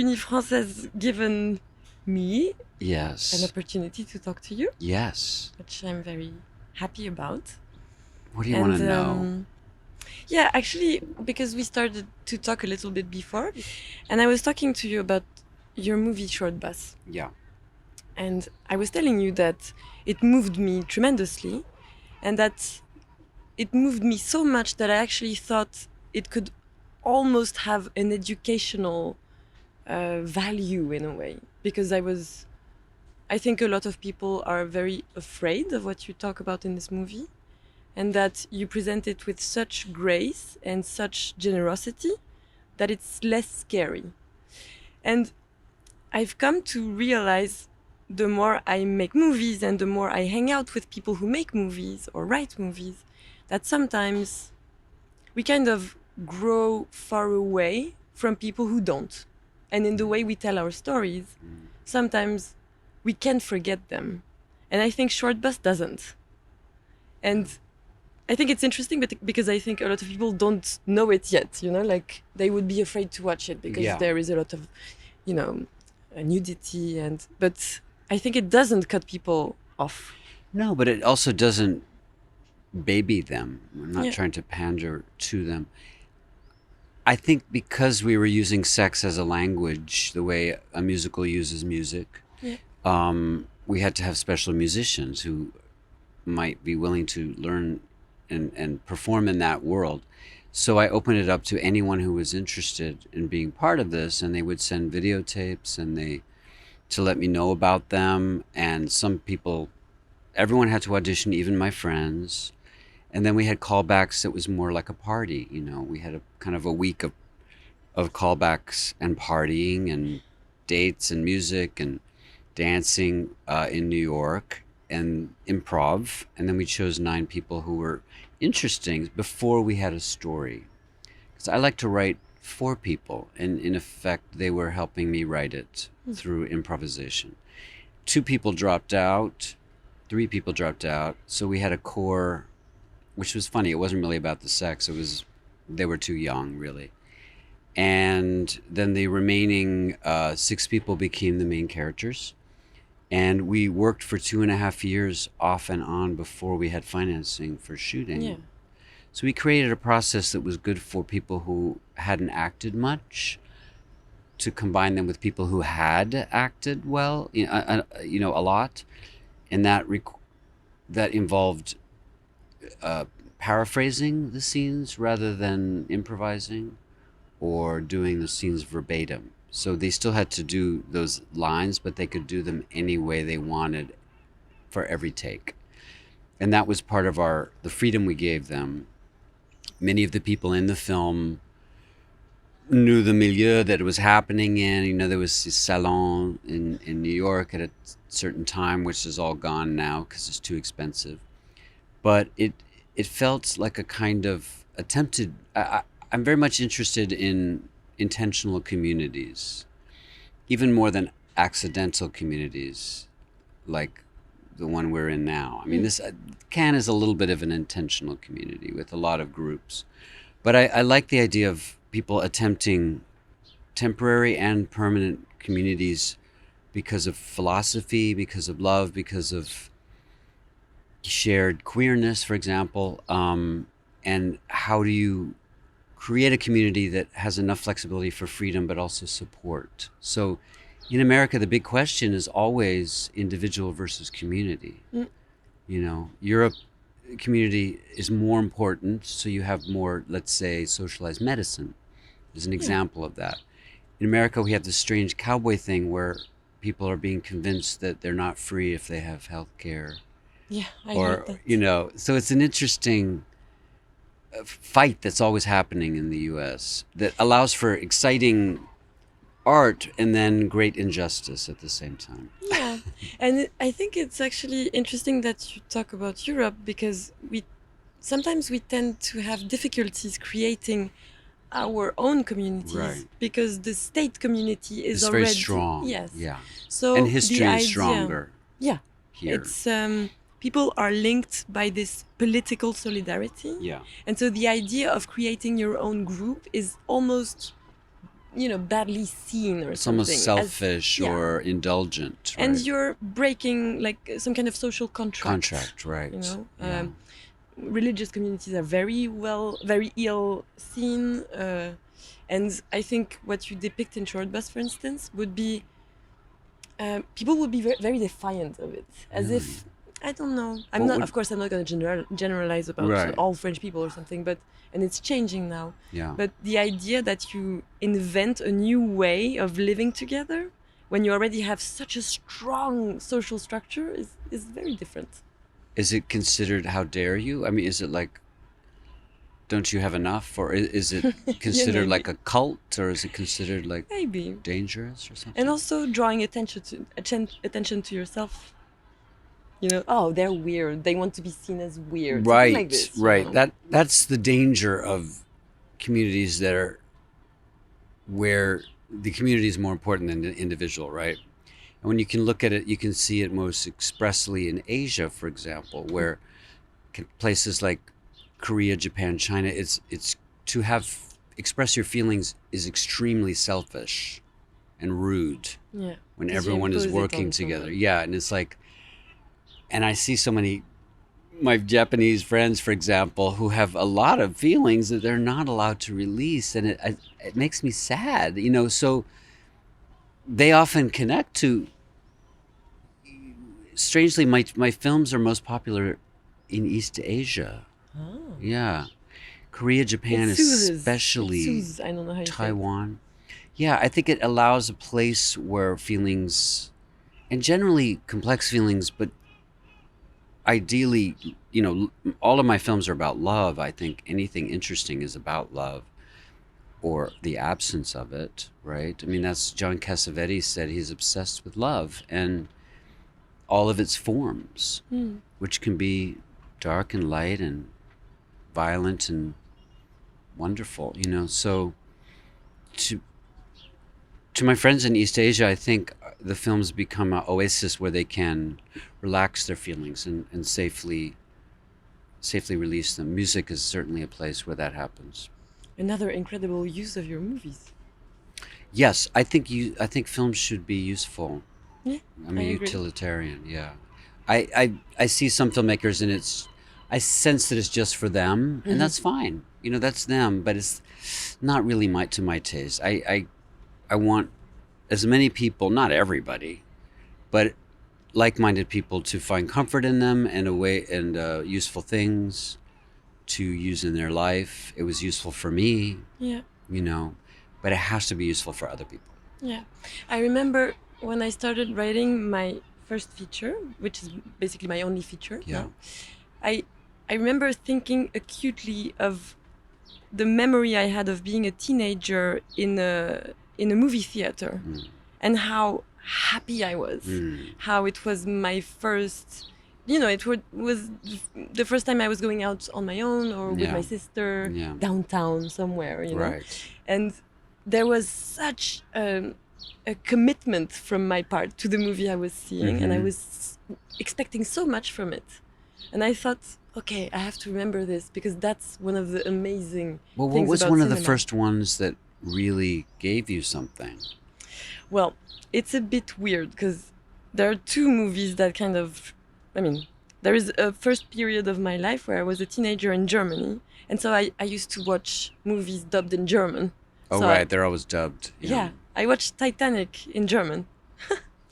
Unifrance has given me Yes. an opportunity to talk to you, Yes. which I'm very happy about. What do you want to know? Yeah, actually, because we started to talk a little bit before, and I was talking to you about your movie Short Bus. Yeah. And I was telling you that it moved me tremendously, and that it moved me so much that I actually thought it could almost have an educational value in a way. Because I think a lot of people are very afraid of what you talk about in this movie, and that you present it with such grace and such generosity that it's less scary. And I've come to realize, the more I make movies and the more I hang out with people who make movies or write movies, that sometimes we kind of grow far away from people who don't. And in the way we tell our stories, sometimes we can forget them. And I think Short Bus doesn't. And I think it's interesting, but because I think a lot of people don't know it yet, like they would be afraid to watch it because there is a lot of, nudity, but I think it doesn't cut people off. No, but it also doesn't baby them. I'm not Yeah. trying to pander to them. I think because we were using sex as a language, the way a musical uses music, Yeah. we had to have special musicians who might be willing to learn and perform in that world. So I opened it up to anyone who was interested in being part of this, and they would send videotapes to let me know about them. And some people, everyone had to audition, even my friends. And then we had callbacks that was more like a party. We had a kind of a week of callbacks and partying and dates and music and dancing in New York and improv. And then we chose 9 people who were interesting before we had a story. Because I like to write for people, and in effect, they were helping me write it through improvisation. 2 people dropped out, 3 people dropped out, so we had a core, which was funny. It wasn't really about the sex. They were too young, really. And then the remaining 6 people became the main characters. And we worked for 2.5 years off and on before we had financing for shooting. Yeah. So we created a process that was good for people who hadn't acted much, to combine them with people who had acted well, a lot. And that involved paraphrasing the scenes rather than improvising or doing the scenes verbatim. So they still had to do those lines, but they could do them any way they wanted for every take. And that was part of the freedom we gave them. Many of the people in the film knew the milieu that it was happening in. There was this salon in New York at a certain time, which is all gone now because it's too expensive. But it felt like a kind of attempted... I'm very much interested in intentional communities, even more than accidental communities like the one we're in now. I mean, this Cannes is a little bit of an intentional community with a lot of groups. But I like the idea of people attempting temporary and permanent communities because of philosophy, because of love, because of shared queerness, for example. And how do you create a community that has enough flexibility for freedom but also support? So in America, the big question is always individual versus community. Europe, community is more important, so you have more, let's say, socialized medicine is an example of that. In America, we have this strange cowboy thing where people are being convinced that they're not free if they have health care. Yeah, I hate that. So it's an interesting fight that's always happening in the US that allows for exciting art and then great injustice at the same time. Yeah, and I think it's actually interesting that you talk about Europe, because sometimes we tend to have difficulties creating our own communities, Right. because the state community is It's already very strong. Yes. Yeah. So And history the is idea, stronger yeah, here. it's people are linked by this political solidarity. Yeah. And so the idea of creating your own group is almost badly seen or It's something. almost selfish Yeah. or indulgent, right? And you're breaking like some kind of social contract. Right? Yeah. Religious communities are very ill seen, and I think what you depict in Short Bus, for instance, would be people would be very defiant of it, as Really? if I don't know. Of course, I'm not going to generalize about Right. all French people or something, and it's changing now. Yeah. But the idea that you invent a new way of living together when you already have such a strong social structure is very different. Is it considered, how dare you? I mean, is it like, don't you have enough? Or is it considered maybe. like a cult? Or is it considered like Maybe. dangerous or something? And also drawing attention to yourself. Oh, they're weird. They want to be seen as weird. Something like this. Right. That's the danger of communities that are where the community is more important than the individual, right? And when you can look at it, you can see it most expressly in Asia, for example, where places like Korea, Japan, China, it's to have express your feelings is extremely selfish and rude. Yeah. When everyone is working together. Yeah, and it's like, and I see so many my Japanese friends, for example, who have a lot of feelings that they're not allowed to release, and it makes me sad, So they often connect to. Strangely, my films are most popular in East Asia. Oh. Yeah, Korea, Japan, especially I don't know how you Taiwan. Yeah, I think it allows a place where feelings, and generally complex feelings, but ideally, all of my films are about love. I think anything interesting is about love or the absence of it, right? I mean, that's John Cassavetes said he's obsessed with love and all of its forms, which can be dark and light and violent and wonderful, So to my friends in East Asia, I think the films become an oasis where they can relax their feelings and safely release them. Music is certainly a place where that happens. Another incredible use of your movies. Yes, I think films should be useful. Yeah, I'm a I agree. utilitarian. Yeah, I see some filmmakers and I sense that it's just for them, and that's fine. That's them, but it's not really to my taste. I want as many people, not everybody, but like-minded people to find comfort in them and useful things to use in their life. It was useful for me. Yeah. But it has to be useful for other people. Yeah. I remember when I started writing my first feature, which is basically my only feature. Yeah. Now, I remember thinking acutely of the memory I had of being a teenager in a movie theater, and how happy I was, how it was my first, it was the first time I was going out on my own or with my sister downtown somewhere, Right. And there was such a commitment from my part to the movie I was seeing, and I was expecting so much from it. And I thought, okay, I have to remember this because that's one of the amazing things about what was cinema. one of the first ones that really gave you something? Well, it's a bit weird because there are two movies that kind of, there is a first period of my life where I was a teenager in Germany. And so I used to watch movies dubbed in German. Oh, so right. They're always dubbed. Yeah. I watched Titanic in German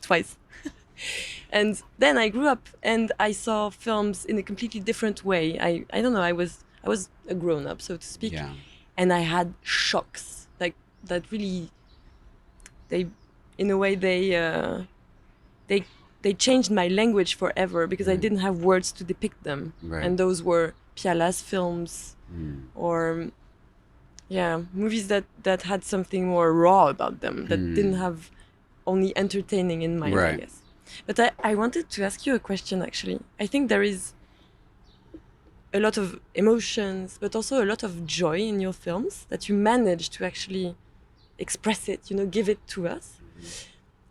twice. And then I grew up and I saw films in a completely different way. I don't know, I was a grown up, so to speak. Yeah. And I had shocks like that really, in a way they changed my language forever because I didn't have words to depict them. Right. And those were Piala's films or movies that had something more raw about them, that didn't have only entertaining in mind, I guess. But I wanted to ask you a question, actually. I think there is a lot of emotions, but also a lot of joy in your films that you manage to actually express it, give it to us.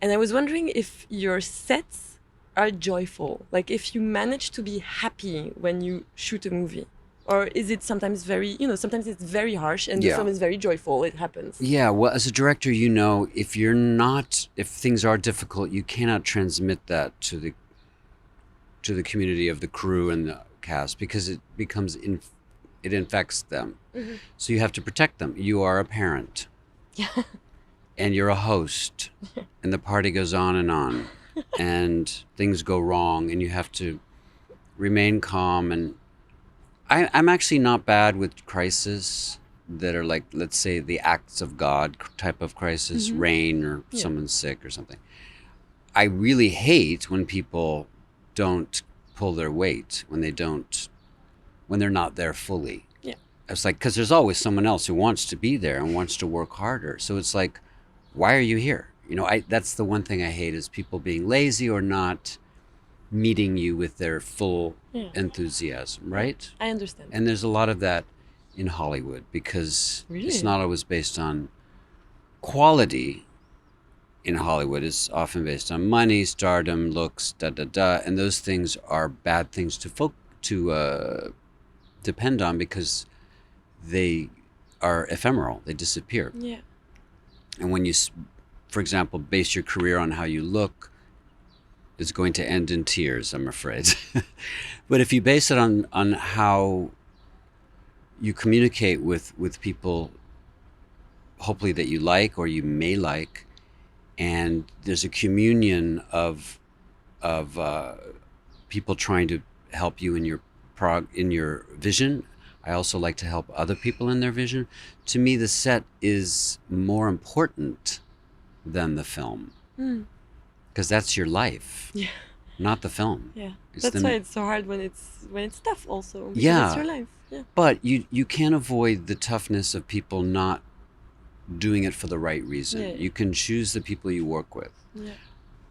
And I was wondering if your sets are joyful, like if you manage to be happy when you shoot a movie, Or is it sometimes very, sometimes it's very harsh and the Yeah. film is very joyful, it happens. Yeah, well, as a director, if things are difficult, you cannot transmit that to the community of the crew and the cast, because it infects them. Mm-hmm. So you have to protect them. You are a parent. Yeah. And you're a host, and the party goes on, and things go wrong, and you have to remain calm. And I'm actually not bad with crises that are like, let's say, the acts of God type of crisis, Mm-hmm. rain, or Yeah. someone's sick or something. I really hate when people don't pull their weight, when they're not there fully. Yeah. It's like, because there's always someone else who wants to be there and wants to work harder. So it's like, why are you here? That's the one thing I hate, is people being lazy or not meeting you with their full enthusiasm, right? I understand. And there's a lot of that in Hollywood, because Really? it's not always based on quality. In Hollywood, it's often based on money, stardom, looks, and those things are bad things to depend on, because they are ephemeral. They disappear. Yeah. And when you, for example, base your career on how you look, it's going to end in tears, I'm afraid. But if you base it on how you communicate with people, hopefully that you like or you may like, and there's a communion of people trying to help you in your vision. I also like to help other people in their vision. To me, the set is more important than the film, because that's your life, Yeah. not the film. Yeah. It's That's the- why it's so hard when it's tough also. Because Yeah. It's your life. Yeah. But you can't avoid the toughness of people not doing it for the right reason. Yeah. You can choose the people you work with. Yeah.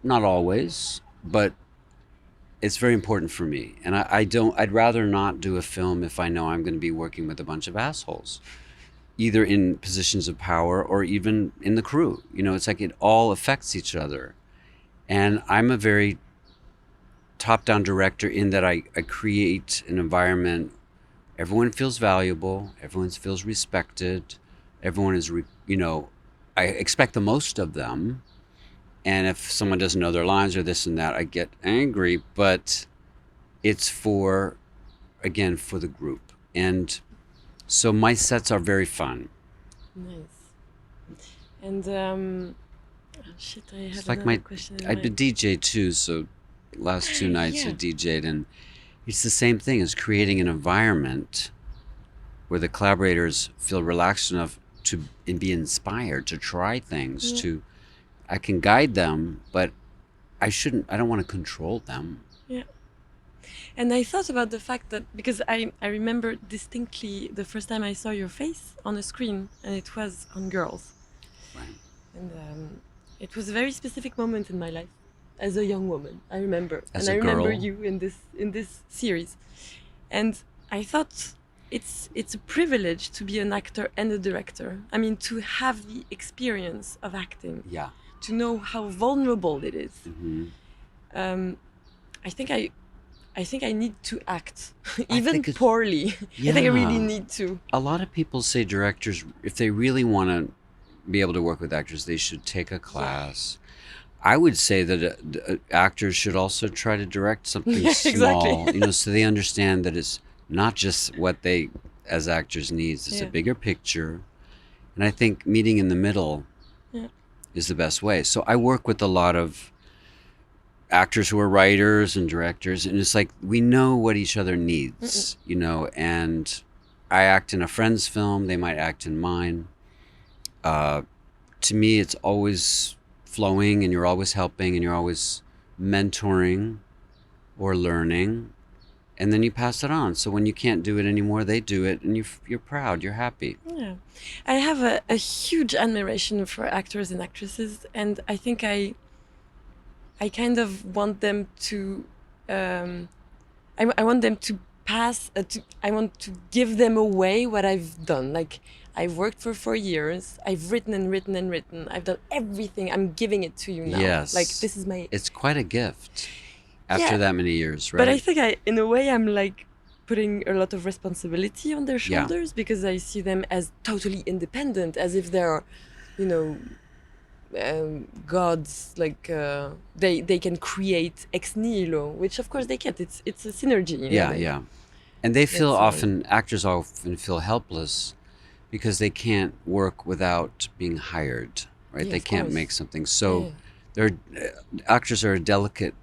Not always, but it's very important for me. And I'd rather not do a film if I know I'm going to be working with a bunch of assholes, either in positions of power or even in the crew. It's like it all affects each other. And I'm a very top-down director in that I create an environment. Everyone feels valuable. Everyone feels respected. Everyone is, I expect the most of them. And if someone doesn't know their lines or this and that, I get angry. But it's for the group. And so my sets are very fun. Nice. And shit, I have It's like another question. I've been DJ too, so last 2 nights I Yeah. DJ'd, and it's the same thing as creating an environment where the collaborators feel relaxed enough and be inspired to try things. I can guide them, but I don't want to control them. Yeah. And I thought about the fact that, because I remember distinctly the first time I saw your face on a screen, and it was on Girls. Right. And it was a very specific moment in my life as a young woman. I remember. As and a I remember girl? you in this series. And I thought it's a privilege to be an actor and a director. I mean, to have the experience of acting, Yeah. to know how vulnerable it is. Mm-hmm. I think I need to act, I even think it's- poorly. I think I really Yeah. need to. A lot of people say directors, if they really want to be able to work with actors, they should take a class. I would say that actors should also try to direct something Yeah, small, exactly. so they understand that it's not just what they, as actors, needs. It's a Yeah. bigger picture. And I think meeting in the middle Yeah. is the best way. So I work with a lot of actors who are writers and directors, and it's like we know what each other needs, and I act in a friend's film, they might act in mine. To me, it's always flowing, and you're always helping, and you're always mentoring or learning, and then you pass it on. So when you can't do it anymore, they do it, and you're proud, you're happy. Yeah. I have a huge admiration for actors and actresses, and I think I kind of want them to I want them to pass I want to give them away what I've done. Like, I've worked for 4 years, I've written and written and written, I've done everything, I'm giving it to you now. Yes. Like, this is my It's quite a gift after Yeah. that many years, right? But I think in a way I'm like putting a lot of responsibility on their Yeah. shoulders, because I see them as totally independent, as if they're, you know, gods. Like they can create ex nihilo, which of course they can't. It's a synergy. You Yeah, know? yeah. And they feel That's, actors often feel helpless because they can't work without being hired, right? Yeah, They of can't course. make something. So Yeah. they're actors are delicate,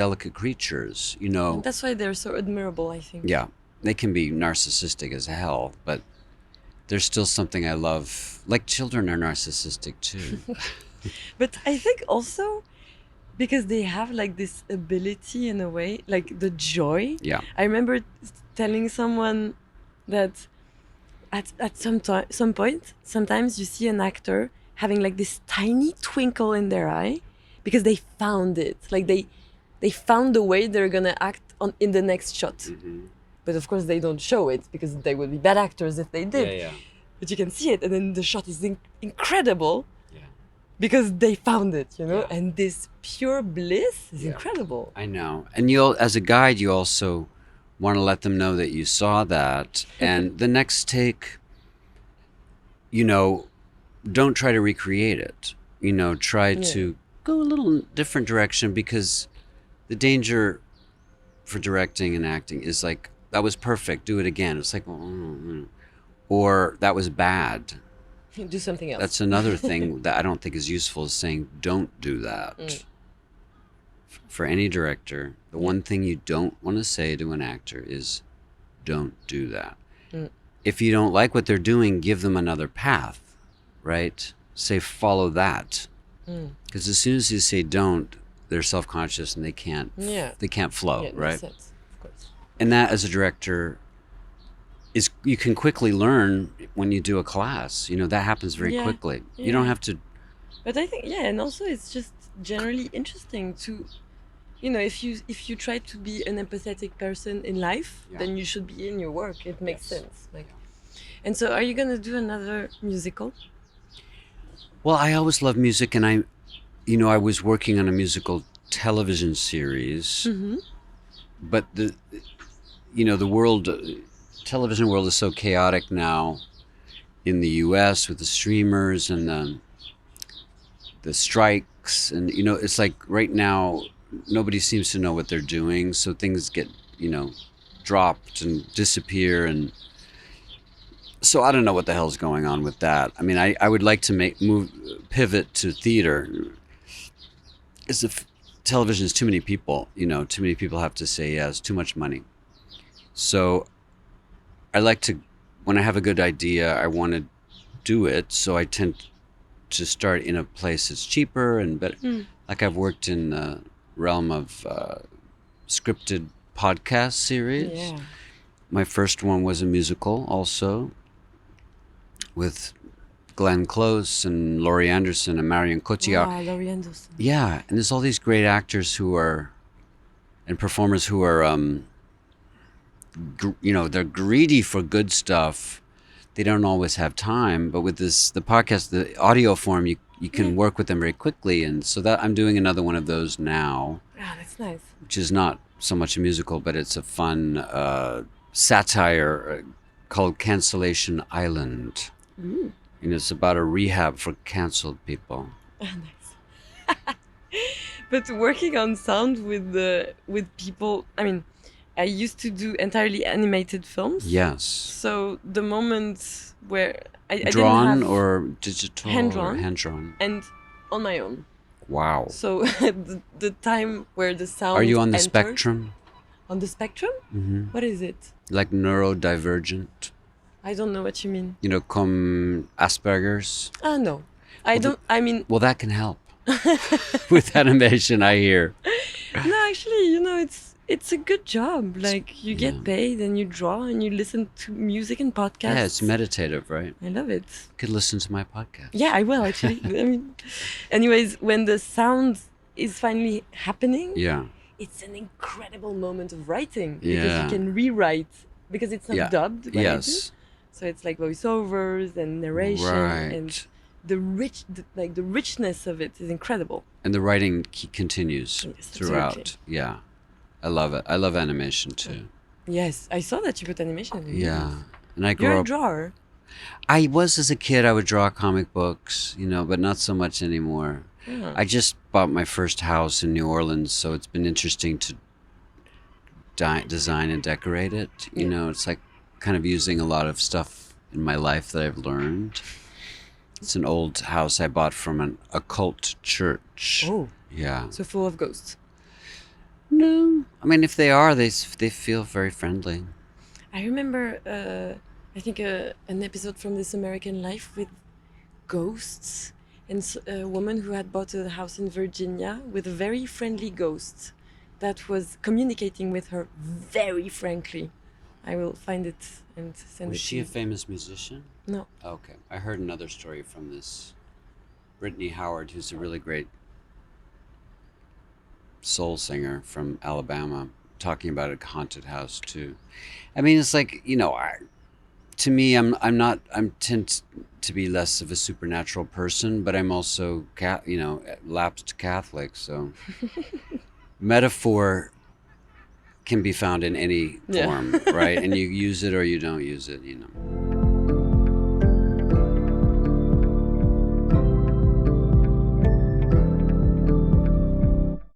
delicate creatures. You know, And that's why they're so admirable, I think. yeah, they can be narcissistic as hell, but there's still something I love. Like children are narcissistic too. But I think also because they have like this ability in a way, like the joy. Yeah, I remember telling someone that at some point, sometimes you see an actor having like this tiny twinkle in their eye because they found it. Like they found the way they're gonna act on in the next shot. mm-hmm. But of course they don't show it because they would be bad actors if they did. Yeah, But you can see it, and then the shot is incredible yeah. because they found it, you know. Yeah. And this pure bliss is Yeah. incredible. I know. And as a guide, you also want to let them know that you saw that. And the next take, don't try to recreate it. Try to go a little different direction, because the danger for directing and acting is like, that was perfect, do it again. It's like, or that was bad. Do something else. That's another thing that I don't think is useful, is saying, don't do that. For any director, the one thing you don't want to say to an actor is, don't do that. If you don't like what they're doing, give them another path, right? Say, follow that. Because as soon as you say don't, they're self-conscious and they can't flow, Yeah, right? makes sense, of course. And that, as a director, you can quickly learn when you do a class. That happens very quickly. You don't have to. But I think, and also it's just generally interesting to, if you try to be an empathetic person in life, then you should be in your work. It makes sense. Like, and so, are you gonna do another musical? Well, I always love music, and I was working on a musical television series, but the world. Television world is so chaotic now in the U.S. with the streamers and the strikes, and it's like right now nobody seems to know what they're doing, so things get dropped and disappear, and so I don't know what the hell's going on with that. I mean, I would like to pivot to theater. Television is too many people, too many people have to say yes, too much money. So I like to, when I have a good idea, I want to do it. So I tend to start in a place that's cheaper and better. Like, I've worked in the realm of scripted podcast series. Yeah. My first one was a musical, also, with Glenn Close and Laurie Anderson and Marion Cotillard. Wow, Laurie Anderson. Yeah, and there's all these great actors and performers who are they're greedy for good stuff. They don't always have time, but with the podcast, the audio form, you can work with them very quickly. And so that I'm doing another one of those now. That's nice. Which is not so much a musical, but it's a fun satire called Cancellation Island. It's about a rehab for canceled people. Nice. But working on sound with people, I mean, I used to do entirely animated films. Yes. So the moments where I drawn didn't have or digital hand-drawn. or hand-drawn, and on my own. Wow. So the time where the sound Are you on the entered, spectrum? On the spectrum? What is it? Like neurodivergent? I don't know what you mean. Comme Asperger's? No. I don't. I mean, Well, that can help with animation, I hear. no, actually, it's a good job. Like, you get paid and you draw and you listen to music and podcasts. Yeah, it's meditative, right? I love it. You could listen to my podcast. Yeah, I will, actually. I mean, anyways, when the sound is finally happening, it's an incredible moment of writing, because you can rewrite, because it's not dubbed. When I do. So it's like voiceovers and narration, and the richness of it is incredible. And the writing continues throughout. Absolutely. Yeah, I love it. I love animation too. Yes, I saw that you put animation in Yeah. movies. And I You're grew a up. drawer. I was as a kid. I would draw comic books, but not so much anymore. Ah. I just bought my first house in New Orleans, so it's been interesting to design and decorate it. Yeah. It's like kind of using a lot of stuff in my life that I've learned. It's an old house I bought from an occult church. Oh, Yeah. so full of ghosts. No, I mean, if they are, they feel very friendly. I remember, I think, an episode from This American Life with ghosts and a woman who had bought a house in Virginia with a very friendly ghost that was communicating with her very frankly. I will find it and send Was it to she a you. famous musician? No. Okay, I heard another story from this Brittany Howard, who's a really great soul singer from Alabama, talking about a haunted house too. I mean, it's like to me, I'm not I'm tend to be less of a supernatural person, but I'm also lapsed Catholic, so metaphor can be found in any Yeah. form, right? And you use it or you don't use it.